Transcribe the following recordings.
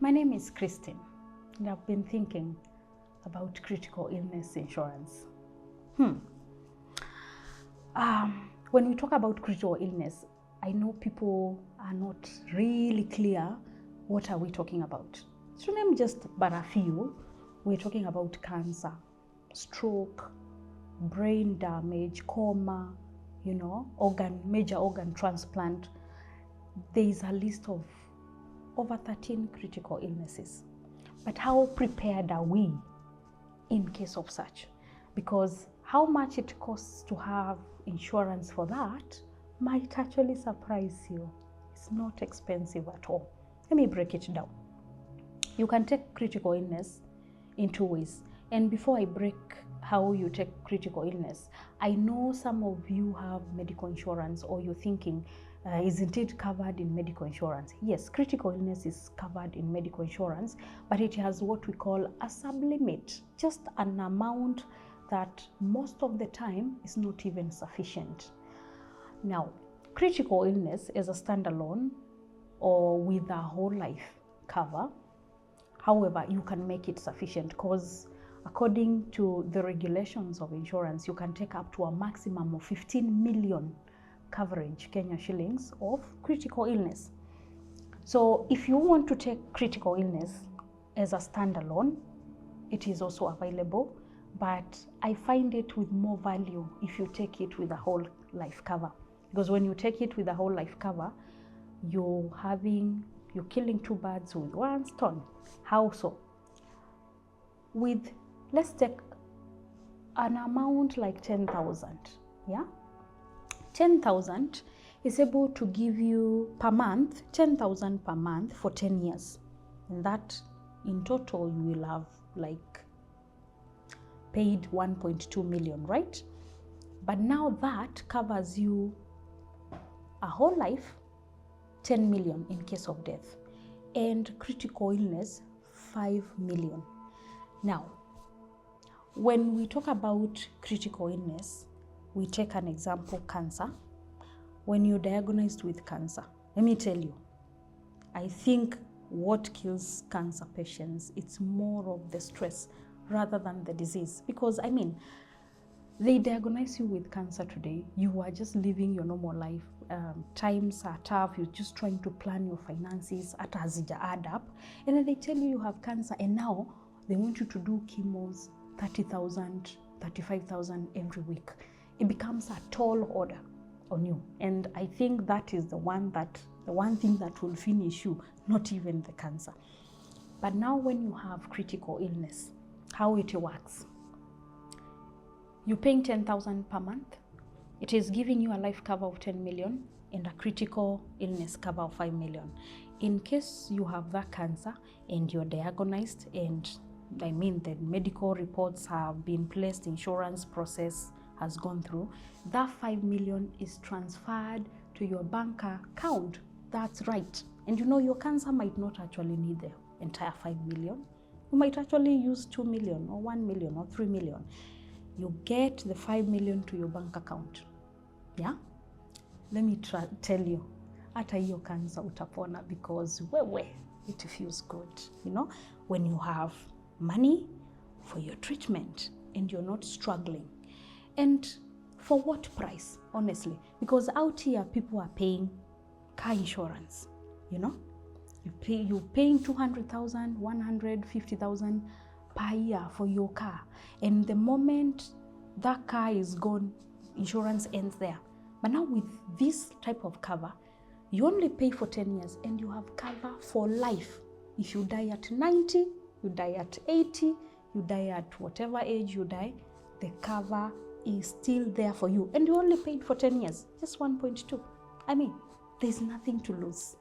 My name is Christine, and I've been thinking about critical illness insurance. When we talk about critical illness, I know people are not really clear what are we talking about. To name just but a few, we're talking about cancer, stroke, brain damage, coma, major organ transplant. There is a list of over 13 critical illnesses. But how prepared are we in case of such? Because how much it costs to have insurance for that might actually surprise you. It's not expensive at all. Let me break it down. You can take critical illness in two ways. And before I break how you take critical illness, I know some of you have medical insurance, or you're thinking, isn't it covered in medical insurance? Yes, critical illness is covered in medical insurance, but it has what we call a sublimit, just an amount that most of the time is not even sufficient. Now, critical illness is a standalone or with a whole life cover. However, you can make it sufficient because according to the regulations of insurance, you can take up to a maximum of 15 million coverage Kenya shillings of critical illness. So if you want to take critical illness as a standalone, it is also available, but I find it with more value if you take it with a whole life cover. Because when you take it with a whole life cover, you're killing two birds with one stone. How so? Let's take an amount like 10,000, yeah? 10,000 is able to give you per month, 10,000 per month for 10 years. And that in total, you will have paid 1.2 million, right? But now that covers you a whole life, 10 million in case of death, and critical illness, 5 million. Now, when we talk about critical illness, we take an example, cancer. When you're diagnosed with cancer, let me tell you, I think what kills cancer patients, it's more of the stress rather than the disease. Because they diagnose you with cancer today, you are just living your normal life. Times are tough, you're just trying to plan your finances, at hazija add up, and then they tell you have cancer, and now they want you to do chemos, 30,000, 35,000 every week. It becomes a tall order on you. And I think that is the one thing that will finish you, not even the cancer. But now when you have critical illness, how it works, you're paying 10,000 per month. It is giving you a life cover of 10 million and a critical illness cover of 5 million. In case you have that cancer and you're diagnosed, and the medical reports have been placed, insurance process has gone through, that 5 million is transferred to your bank account. That's right. And your cancer might not actually need the entire 5 million. You might actually use 2 million or 1 million or 3 million. You get the 5 million to your bank account. Yeah? Let me tell you, hata hiyo cancer utapona, because it feels good, when you have money for your treatment and you're not struggling. And for what price, honestly? Because out here, people are paying car insurance, You're paying 200,000, 150,000 per year for your car. And the moment that car is gone, insurance ends there. But now with this type of cover, you only pay for 10 years and you have cover for life. If you die at 90, you die at 80, you die at whatever age you die, the cover is still there for you. And you only paid for 10 years, just 1.2. There's nothing to lose.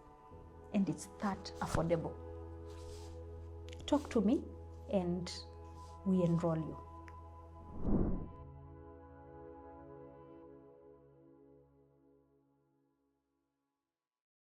And it's that affordable. Talk to me and we enroll you.